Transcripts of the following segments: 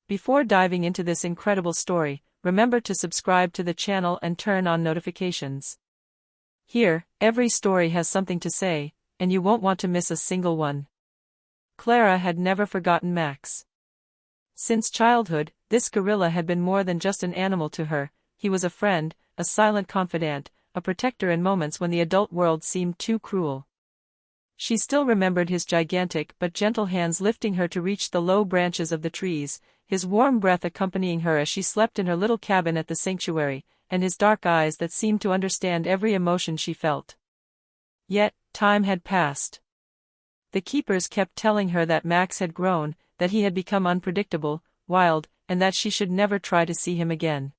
Before diving into this incredible story, remember to subscribe to the channel and turn on notifications. Here, every story has something to say, and you won't want to miss a single one. Clara had never forgotten Max. Since childhood, this gorilla had been more than just an animal to her. He was a friend, a silent confidant, a protector in moments when the adult world seemed too cruel. She still remembered his gigantic but gentle hands lifting her to reach the low branches of the trees, his warm breath accompanying her as she slept in her little cabin at the sanctuary, and his dark eyes that seemed to understand every emotion she felt. Yet, time had passed. The keepers kept telling her that Max had grown, that he had become unpredictable, wild, and that she should never try to see him again.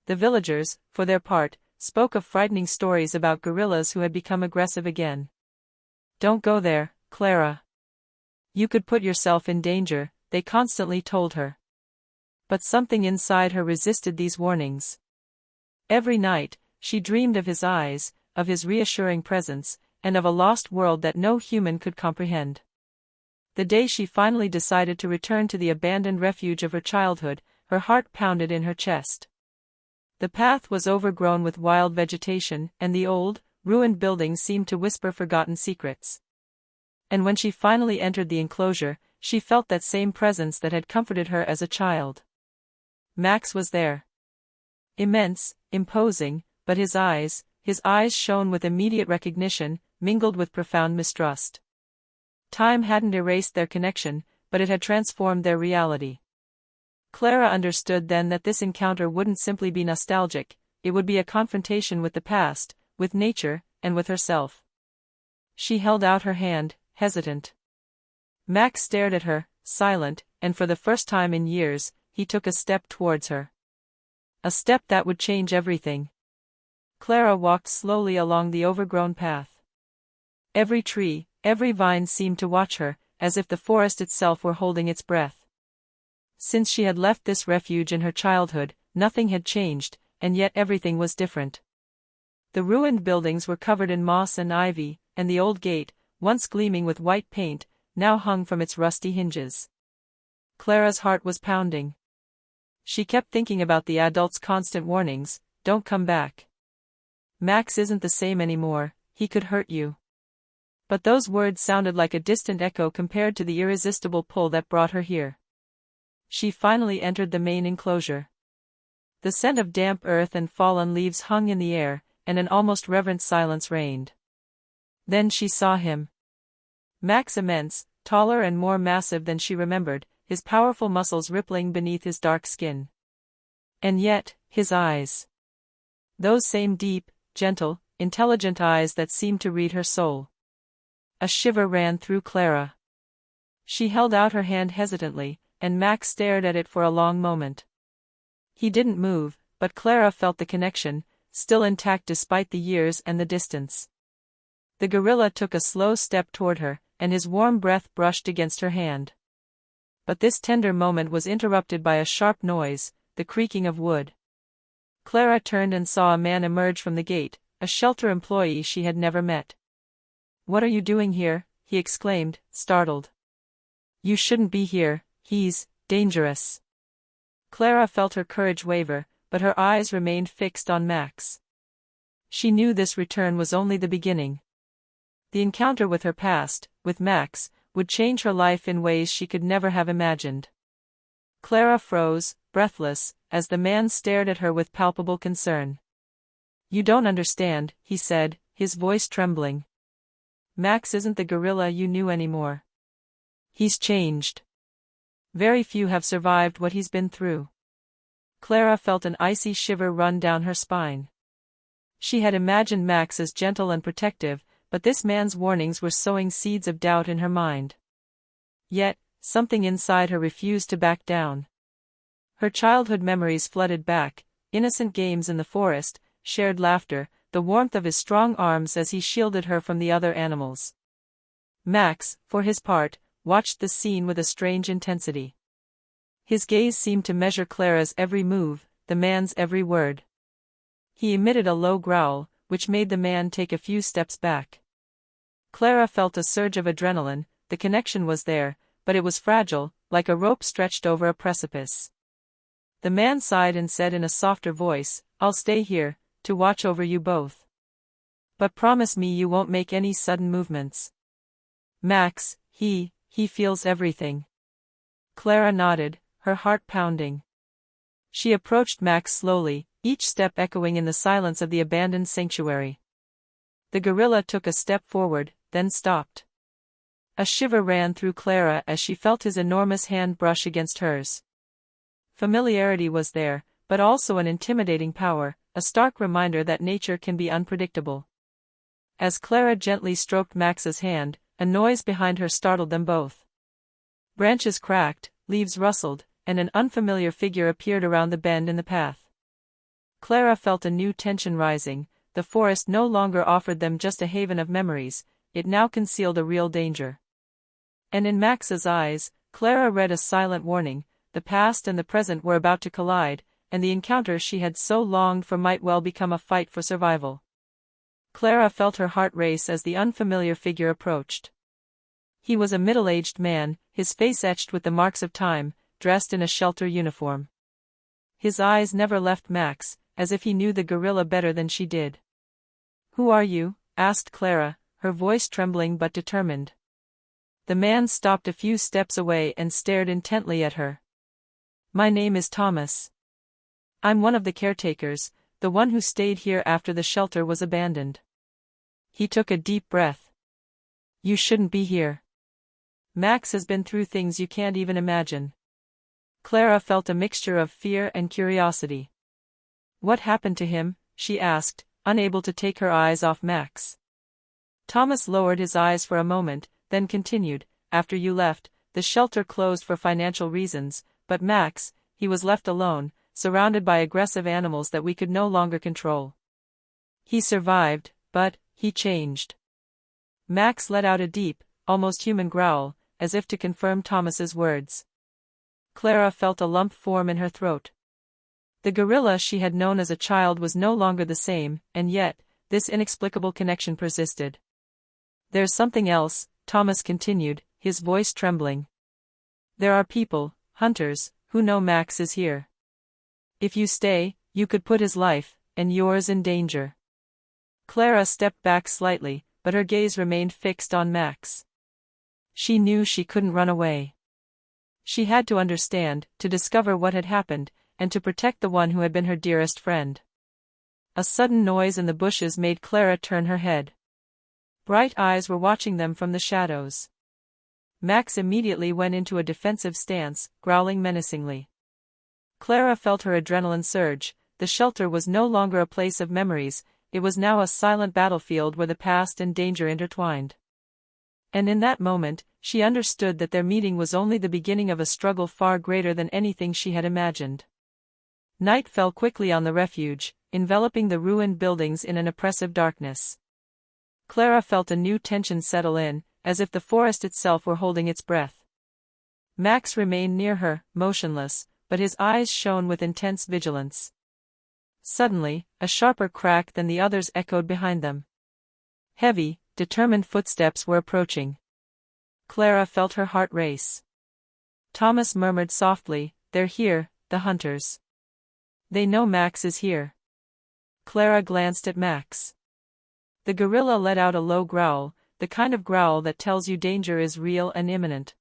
The villagers, for their part, spoke of frightening stories about gorillas who had become aggressive again. "Don't go there, Clara. You could put yourself in danger," they constantly told her. But something inside her resisted these warnings. Every night, she dreamed of his eyes, of his reassuring presence, and of a lost world that no human could comprehend. The day she finally decided to return to the abandoned refuge of her childhood, her heart pounded in her chest. The path was overgrown with wild vegetation, and the old, ruined buildings seemed to whisper forgotten secrets. And when she finally entered the enclosure, she felt that same presence that had comforted her as a child. Max was there. Immense, imposing, but his eyes shone with immediate recognition, mingled with profound mistrust. Time hadn't erased their connection, but it had transformed their reality. Clara understood then that this encounter wouldn't simply be nostalgic, it would be a confrontation with the past, with nature, and with herself. She held out her hand, hesitant. Max stared at her, silent, and for the first time in years, he took a step towards her. A step that would change everything. Clara walked slowly along the overgrown path. Every tree, every vine seemed to watch her, as if the forest itself were holding its breath. Since she had left this refuge in her childhood, nothing had changed, and yet everything was different. The ruined buildings were covered in moss and ivy, and the old gate, once gleaming with white paint, now hung from its rusty hinges. Clara's heart was pounding. She kept thinking about the adults' constant warnings, "Don't come back. Max isn't the same anymore, he could hurt you." But those words sounded like a distant echo compared to the irresistible pull that brought her here. She finally entered the main enclosure. The scent of damp earth and fallen leaves hung in the air, and an almost reverent silence reigned. Then she saw him. Max, immense, taller and more massive than she remembered, his powerful muscles rippling beneath his dark skin. And yet, his eyes. Those same deep, gentle, intelligent eyes that seemed to read her soul. A shiver ran through Clara. She held out her hand hesitantly, and Max stared at it for a long moment. He didn't move, but Clara felt the connection, still intact despite the years and the distance. The gorilla took a slow step toward her, and his warm breath brushed against her hand. But this tender moment was interrupted by a sharp noise, the creaking of wood. Clara turned and saw a man emerge from the gate, a shelter employee she had never met. "What are you doing here?" he exclaimed, startled. "You shouldn't be here, he's dangerous." Clara felt her courage waver, but her eyes remained fixed on Max. She knew this return was only the beginning. The encounter with her past, with Max, would change her life in ways she could never have imagined. Clara froze, breathless, as the man stared at her with palpable concern. "You don't understand," he said, his voice trembling. "Max isn't the gorilla you knew anymore. He's changed. Very few have survived what he's been through." Clara felt an icy shiver run down her spine. She had imagined Max as gentle and protective, but this man's warnings were sowing seeds of doubt in her mind. Yet, something inside her refused to back down. Her childhood memories flooded back, innocent games in the forest, shared laughter, the warmth of his strong arms as he shielded her from the other animals. Max, for his part, watched the scene with a strange intensity. His gaze seemed to measure Clara's every move, the man's every word. He emitted a low growl, which made the man take a few steps back. Clara felt a surge of adrenaline, the connection was there, but it was fragile, like a rope stretched over a precipice. The man sighed and said in a softer voice, "I'll stay here, to watch over you both. But promise me you won't make any sudden movements. Max, he feels everything." Clara nodded, her heart pounding. She approached Max slowly, each step echoing in the silence of the abandoned sanctuary. The gorilla took a step forward, then stopped. A shiver ran through Clara as she felt his enormous hand brush against hers. Familiarity was there, but also an intimidating power, a stark reminder that nature can be unpredictable. As Clara gently stroked Max's hand, a noise behind her startled them both. Branches cracked, leaves rustled, and an unfamiliar figure appeared around the bend in the path. Clara felt a new tension rising. The forest no longer offered them just a haven of memories, it now concealed a real danger. And in Max's eyes, Clara read a silent warning: the past and the present were about to collide, and the encounter she had so longed for might well become a fight for survival. Clara felt her heart race as the unfamiliar figure approached. He was a middle-aged man, his face etched with the marks of time, dressed in a shelter uniform. His eyes never left Max, as if he knew the gorilla better than she did. "Who are you?" asked Clara, her voice trembling but determined. The man stopped a few steps away and stared intently at her. "My name is Thomas. I'm one of the caretakers, the one who stayed here after the shelter was abandoned." He took a deep breath. "You shouldn't be here. Max has been through things you can't even imagine." Clara felt a mixture of fear and curiosity. "What happened to him?" she asked, unable to take her eyes off Max. Thomas lowered his eyes for a moment, then continued, "After you left, the shelter closed for financial reasons, but Max, he was left alone, surrounded by aggressive animals that we could no longer control. He survived, but he changed." Max let out a deep, almost human growl, as if to confirm Thomas's words. Clara felt a lump form in her throat. The gorilla she had known as a child was no longer the same, and yet, this inexplicable connection persisted. "There's something else," Thomas continued, his voice trembling. "There are people, hunters, who know Max is here. If you stay, you could put his life, and yours in danger." Clara stepped back slightly, but her gaze remained fixed on Max. She knew she couldn't run away. She had to understand, to discover what had happened, and to protect the one who had been her dearest friend. A sudden noise in the bushes made Clara turn her head. Bright eyes were watching them from the shadows. Max immediately went into a defensive stance, growling menacingly. Clara felt her adrenaline surge. The shelter was no longer a place of memories, it was now a silent battlefield where the past and danger intertwined. And in that moment, she understood that their meeting was only the beginning of a struggle far greater than anything she had imagined. Night fell quickly on the refuge, enveloping the ruined buildings in an oppressive darkness. Clara felt a new tension settle in, as if the forest itself were holding its breath. Max remained near her, motionless, but his eyes shone with intense vigilance. Suddenly, a sharper crack than the others echoed behind them. Heavy, determined footsteps were approaching. Clara felt her heart race. Thomas murmured softly, "They're here, the hunters. They know Max is here." Clara glanced at Max. The gorilla let out a low growl, the kind of growl that tells you danger is real and imminent.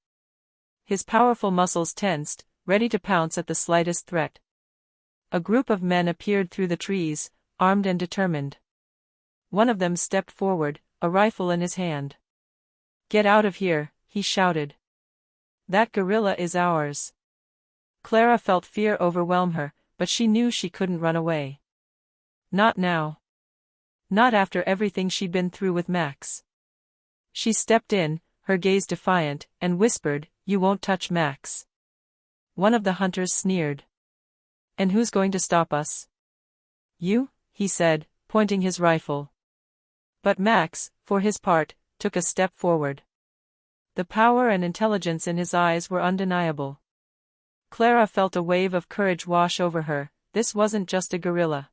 His powerful muscles tensed, ready to pounce at the slightest threat. A group of men appeared through the trees, armed and determined. One of them stepped forward, a rifle in his hand. "Get out of here," he shouted. "That gorilla is ours." Clara felt fear overwhelm her, but she knew she couldn't run away. Not now. Not after everything she'd been through with Max. She stepped in, her gaze defiant, and whispered, "You won't touch Max." One of the hunters sneered. "And who's going to stop us?" "You," he said, pointing his rifle. But Max, for his part, took a step forward. The power and intelligence in his eyes were undeniable. Clara felt a wave of courage wash over her. This wasn't just a gorilla.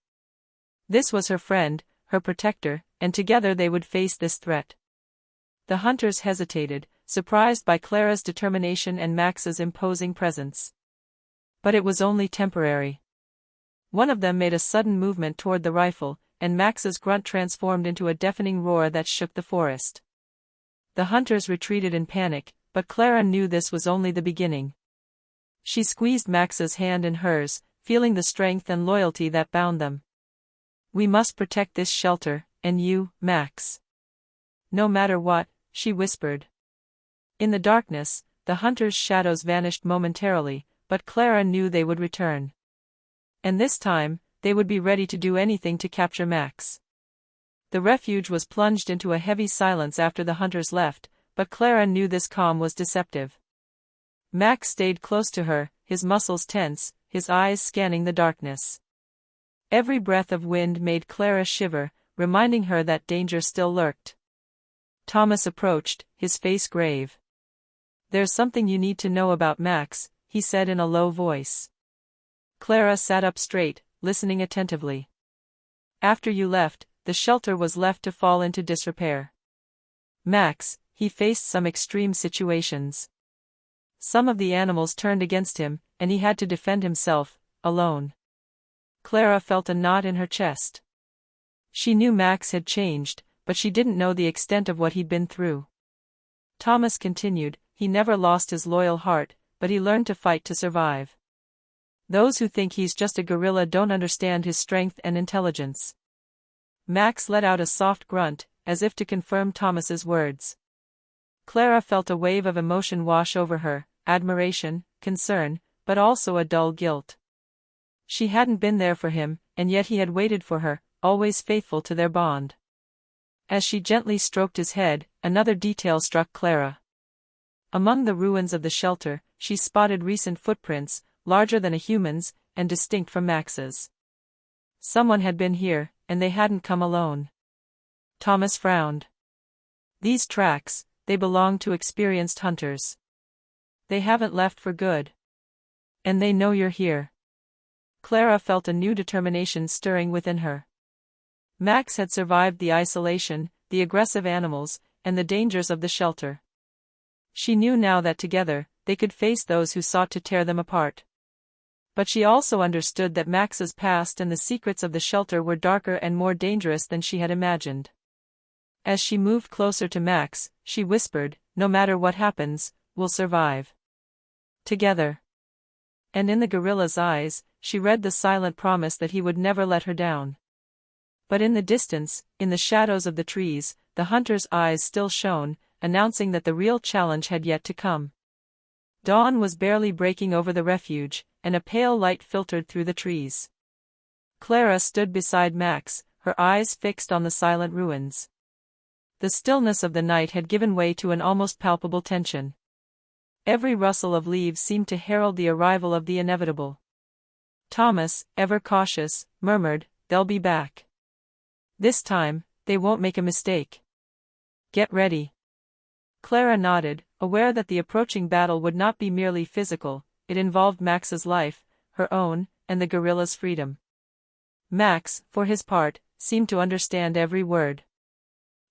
This was her friend, her protector, and together they would face this threat. The hunters hesitated, surprised by Clara's determination and Max's imposing presence. But it was only temporary. One of them made a sudden movement toward the rifle, and Max's grunt transformed into a deafening roar that shook the forest. The hunters retreated in panic, but Clara knew this was only the beginning. She squeezed Max's hand in hers, feeling the strength and loyalty that bound them. "We must protect this shelter, and you, Max." "No matter what," she whispered. In the darkness, the hunters' shadows vanished momentarily, but Clara knew they would return. And this time, they would be ready to do anything to capture Max. The refuge was plunged into a heavy silence after the hunters left, but Clara knew this calm was deceptive. Max stayed close to her, his muscles tense, his eyes scanning the darkness. Every breath of wind made Clara shiver, reminding her that danger still lurked. Thomas approached, his face grave. "There's something you need to know about Max," he said in a low voice. Clara sat up straight, listening attentively. "After you left, the shelter was left to fall into disrepair. Max, he faced some extreme situations. Some of the animals turned against him, and he had to defend himself, alone." Clara felt a knot in her chest. She knew Max had changed, but she didn't know the extent of what he'd been through. Thomas continued, "He never lost his loyal heart, but he learned to fight to survive. Those who think he's just a gorilla don't understand his strength and intelligence." Max let out a soft grunt, as if to confirm Thomas's words. Clara felt a wave of emotion wash over her, admiration, concern, but also a dull guilt. She hadn't been there for him, and yet he had waited for her, always faithful to their bond. As she gently stroked his head, another detail struck Clara. Among the ruins of the shelter, she spotted recent footprints, larger than a human's, and distinct from Max's. Someone had been here, and they hadn't come alone. Thomas frowned. "These tracks, they belong to experienced hunters. They haven't left for good. And they know you're here." Clara felt a new determination stirring within her. Max had survived the isolation, the aggressive animals, and the dangers of the shelter. She knew now that together, they could face those who sought to tear them apart. But she also understood that Max's past and the secrets of the shelter were darker and more dangerous than she had imagined. As she moved closer to Max, she whispered, "No matter what happens, we'll survive. Together." And in the gorilla's eyes, she read the silent promise that he would never let her down. But in the distance, in the shadows of the trees, the hunter's eyes still shone, announcing that the real challenge had yet to come. Dawn was barely breaking over the refuge, and a pale light filtered through the trees. Clara stood beside Max, her eyes fixed on the silent ruins. The stillness of the night had given way to an almost palpable tension. Every rustle of leaves seemed to herald the arrival of the inevitable. Thomas, ever cautious, murmured, "They'll be back. This time, they won't make a mistake. Get ready." Clara nodded, aware that the approaching battle would not be merely physical, it involved Max's life, her own, and the gorilla's freedom. Max, for his part, seemed to understand every word.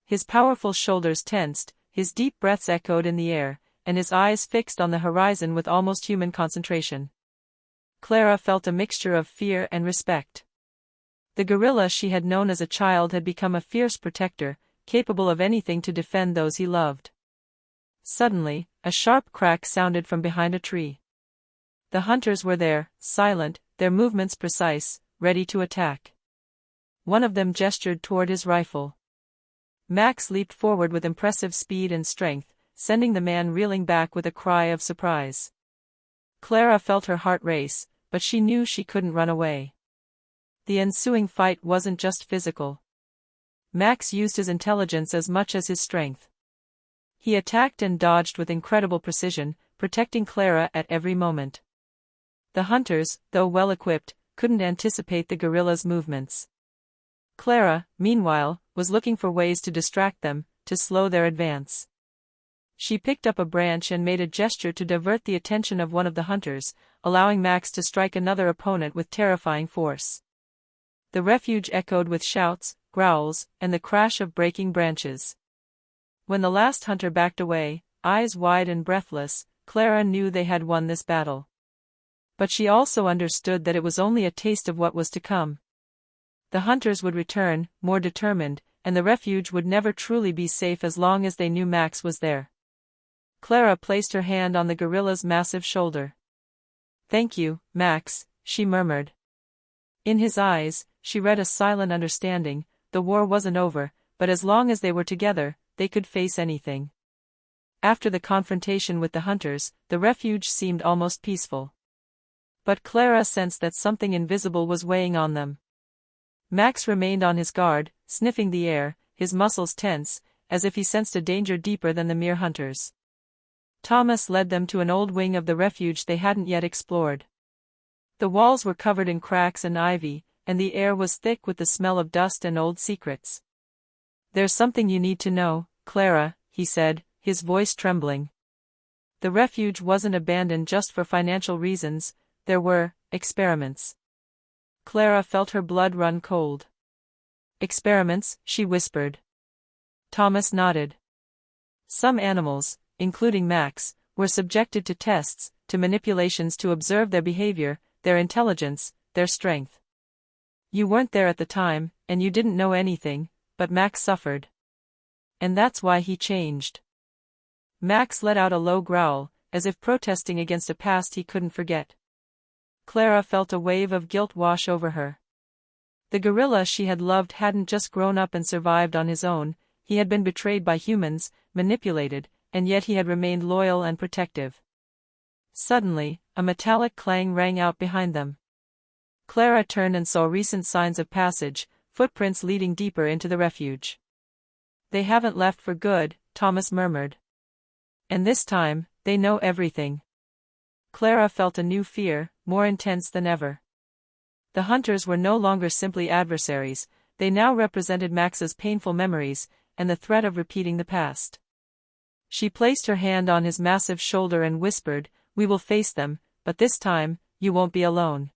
His powerful shoulders tensed, his deep breaths echoed in the air, and his eyes fixed on the horizon with almost human concentration. Clara felt a mixture of fear and respect. The gorilla she had known as a child had become a fierce protector, capable of anything to defend those he loved. Suddenly, a sharp crack sounded from behind a tree. The hunters were there, silent, their movements precise, ready to attack. One of them gestured toward his rifle. Max leaped forward with impressive speed and strength, sending the man reeling back with a cry of surprise. Clara felt her heart race, but she knew she couldn't run away. The ensuing fight wasn't just physical. Max used his intelligence as much as his strength. He attacked and dodged with incredible precision, protecting Clara at every moment. The hunters, though well-equipped, couldn't anticipate the gorilla's movements. Clara, meanwhile, was looking for ways to distract them, to slow their advance. She picked up a branch and made a gesture to divert the attention of one of the hunters, allowing Max to strike another opponent with terrifying force. The refuge echoed with shouts, growls, and the crash of breaking branches. When the last hunter backed away, eyes wide and breathless, Clara knew they had won this battle. But she also understood that it was only a taste of what was to come. The hunters would return, more determined, and the refuge would never truly be safe as long as they knew Max was there. Clara placed her hand on the gorilla's massive shoulder. "Thank you, Max," she murmured. In his eyes, she read a silent understanding. The war wasn't over, but as long as they were together, they could face anything. After the confrontation with the hunters, the refuge seemed almost peaceful. But Clara sensed that something invisible was weighing on them. Max remained on his guard, sniffing the air, his muscles tense, as if he sensed a danger deeper than the mere hunters. Thomas led them to an old wing of the refuge they hadn't yet explored. The walls were covered in cracks and ivy, and the air was thick with the smell of dust and old secrets. "There's something you need to know, Clara," he said, his voice trembling. The refuge wasn't abandoned just for financial reasons, there were experiments. Clara felt her blood run cold. "Experiments?" she whispered. Thomas nodded. Some animals, including Max, were subjected to tests, to manipulations to observe their behavior, their intelligence, their strength. You weren't there at the time, and you didn't know anything, but Max suffered. And that's why he changed. Max let out a low growl, as if protesting against a past he couldn't forget. Clara felt a wave of guilt wash over her. The gorilla she had loved hadn't just grown up and survived on his own, he had been betrayed by humans, manipulated, and yet he had remained loyal and protective. Suddenly, a metallic clang rang out behind them. Clara turned and saw recent signs of passage, footprints leading deeper into the refuge. "They haven't left for good," Thomas murmured. "And this time, they know everything." Clara felt a new fear, more intense than ever. The hunters were no longer simply adversaries, they now represented Max's painful memories, and the threat of repeating the past. She placed her hand on his massive shoulder and whispered, "We will face them, but this time, you won't be alone."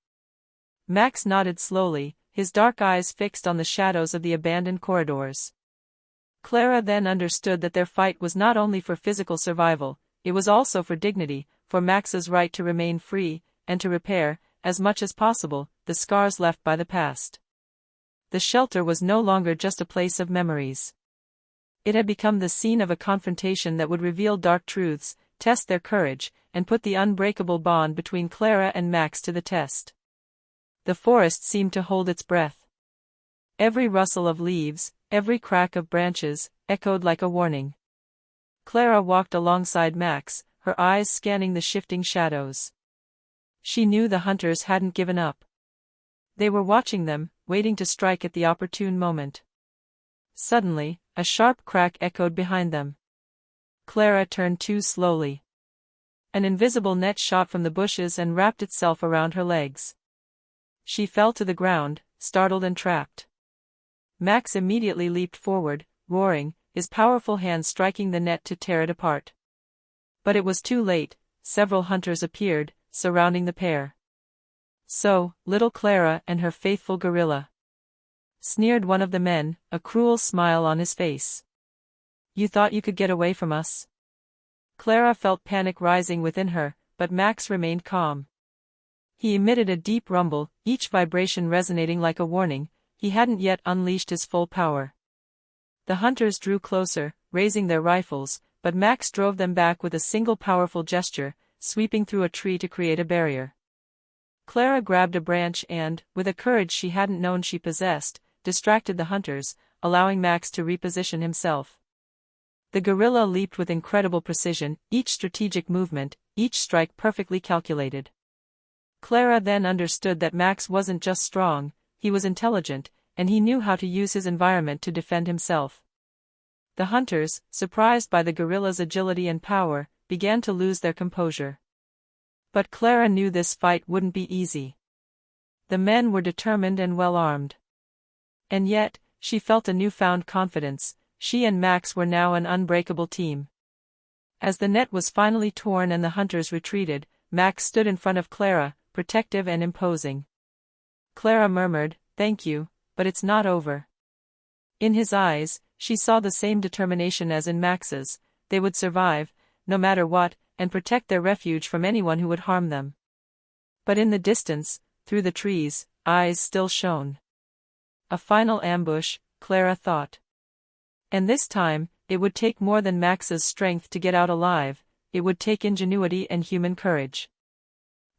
Max nodded slowly, his dark eyes fixed on the shadows of the abandoned corridors. Clara then understood that their fight was not only for physical survival, it was also for dignity, for Max's right to remain free, and to repair, as much as possible, the scars left by the past. The shelter was no longer just a place of memories. It had become the scene of a confrontation that would reveal dark truths, test their courage, and put the unbreakable bond between Clara and Max to the test. The forest seemed to hold its breath. Every rustle of leaves, every crack of branches, echoed like a warning. Clara walked alongside Max, her eyes scanning the shifting shadows. She knew the hunters hadn't given up. They were watching them, waiting to strike at the opportune moment. Suddenly, a sharp crack echoed behind them. Clara turned too slowly. An invisible net shot from the bushes and wrapped itself around her legs. She fell to the ground, startled and trapped. Max immediately leaped forward, roaring, his powerful hands striking the net to tear it apart. But it was too late, several hunters appeared, surrounding the pair. "So, little Clara and her faithful gorilla," sneered one of the men, a cruel smile on his face. "You thought you could get away from us?" Clara felt panic rising within her, but Max remained calm. He emitted a deep rumble, each vibration resonating like a warning. He hadn't yet unleashed his full power. The hunters drew closer, raising their rifles, but Max drove them back with a single powerful gesture, sweeping through a tree to create a barrier. Clara grabbed a branch and, with a courage she hadn't known she possessed, distracted the hunters, allowing Max to reposition himself. The gorilla leaped with incredible precision, each strategic movement, each strike perfectly calculated. Clara then understood that Max wasn't just strong, he was intelligent, and he knew how to use his environment to defend himself. The hunters, surprised by the gorilla's agility and power, began to lose their composure. But Clara knew this fight wouldn't be easy. The men were determined and well armed. And yet, she felt a newfound confidence, she and Max were now an unbreakable team. As the net was finally torn and the hunters retreated, Max stood in front of Clara, protective and imposing. Clara murmured, "Thank you, but it's not over." In his eyes, she saw the same determination as in Max's. They would survive, no matter what, and protect their refuge from anyone who would harm them. But in the distance, through the trees, eyes still shone. A final ambush, Clara thought. And this time, it would take more than Max's strength to get out alive, it would take ingenuity and human courage.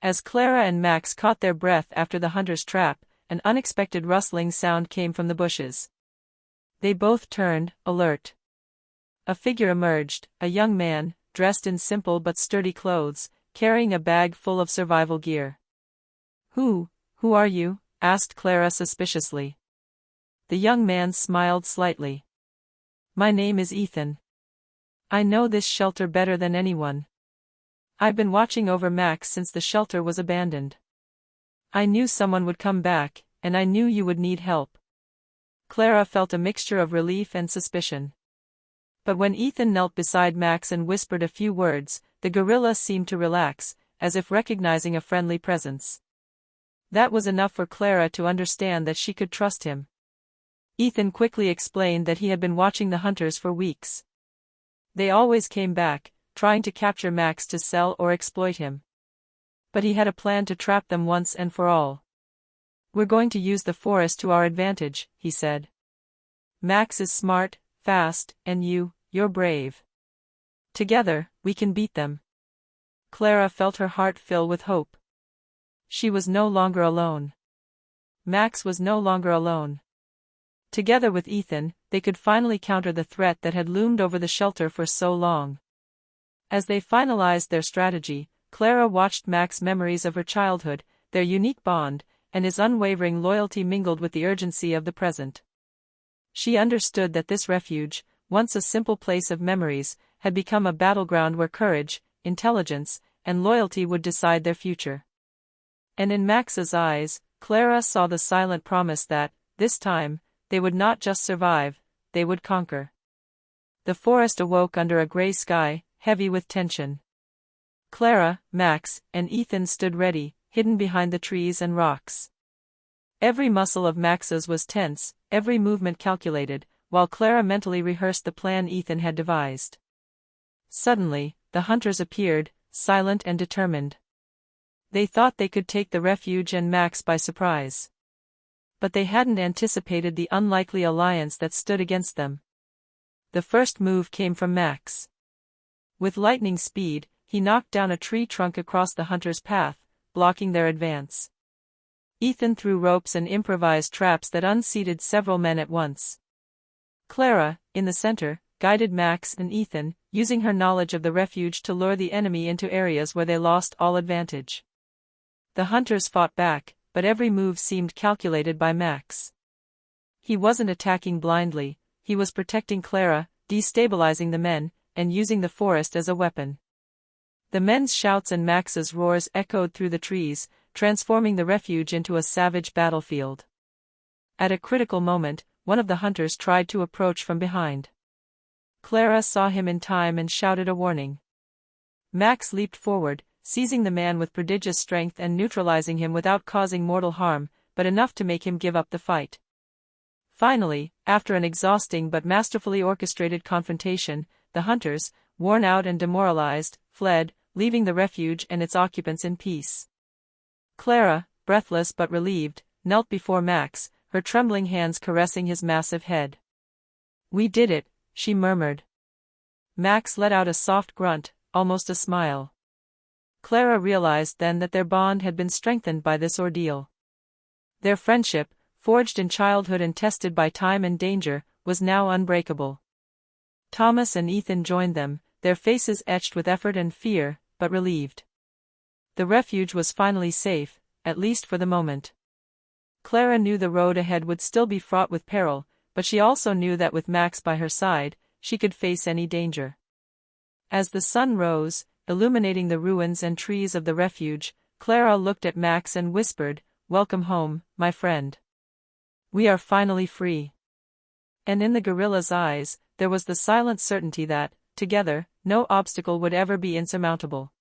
As Clara and Max caught their breath after the hunter's trap, an unexpected rustling sound came from the bushes. They both turned, alert. A figure emerged, a young man, dressed in simple but sturdy clothes, carrying a bag full of survival gear. Who are you?" asked Clara suspiciously. The young man smiled slightly. "My name is Ethan. I know this shelter better than anyone. I've been watching over Max since the shelter was abandoned. I knew someone would come back, and I knew you would need help." Clara felt a mixture of relief and suspicion. But when Ethan knelt beside Max and whispered a few words, the gorilla seemed to relax, as if recognizing a friendly presence. That was enough for Clara to understand that she could trust him. Ethan quickly explained that he had been watching the hunters for weeks. They always came back, trying to capture Max to sell or exploit him. But he had a plan to trap them once and for all. "We're going to use the forest to our advantage," he said. "Max is smart, fast, and you're brave. Together, we can beat them." Clara felt her heart fill with hope. She was no longer alone. Max was no longer alone. Together with Ethan, they could finally counter the threat that had loomed over the shelter for so long. As they finalized their strategy, Clara watched Max's memories of her childhood, their unique bond, and his unwavering loyalty mingled with the urgency of the present. She understood that this refuge, once a simple place of memories, had become a battleground where courage, intelligence, and loyalty would decide their future. And in Max's eyes, Clara saw the silent promise that, this time, they would not just survive, they would conquer. The forest awoke under a gray sky, heavy with tension. Clara, Max, and Ethan stood ready, hidden behind the trees and rocks. Every muscle of Max's was tense, every movement calculated, while Clara mentally rehearsed the plan Ethan had devised. Suddenly, the hunters appeared, silent and determined. They thought they could take the refuge and Max by surprise. But they hadn't anticipated the unlikely alliance that stood against them. The first move came from Max. With lightning speed, he knocked down a tree trunk across the hunters' path, blocking their advance. Ethan threw ropes and improvised traps that unseated several men at once. Clara, in the center, guided Max and Ethan, using her knowledge of the refuge to lure the enemy into areas where they lost all advantage. The hunters fought back, but every move seemed calculated by Max. He wasn't attacking blindly, he was protecting Clara, destabilizing the men, and using the forest as a weapon. The men's shouts and Max's roars echoed through the trees, transforming the refuge into a savage battlefield. At a critical moment, one of the hunters tried to approach from behind. Clara saw him in time and shouted a warning. Max leaped forward, seizing the man with prodigious strength and neutralizing him without causing mortal harm, but enough to make him give up the fight. Finally, after an exhausting but masterfully orchestrated confrontation, the hunters, worn out and demoralized, fled, leaving the refuge and its occupants in peace. Clara, breathless but relieved, knelt before Max, her trembling hands caressing his massive head. "We did it," she murmured. Max let out a soft grunt, almost a smile. Clara realized then that their bond had been strengthened by this ordeal. Their friendship, forged in childhood and tested by time and danger, was now unbreakable. Thomas and Ethan joined them, their faces etched with effort and fear, but relieved. The refuge was finally safe, at least for the moment. Clara knew the road ahead would still be fraught with peril, but she also knew that with Max by her side, she could face any danger. As the sun rose, illuminating the ruins and trees of the refuge, Clara looked at Max and whispered, "Welcome home, my friend. We are finally free." And in the gorilla's eyes, there was the silent certainty that, together, no obstacle would ever be insurmountable.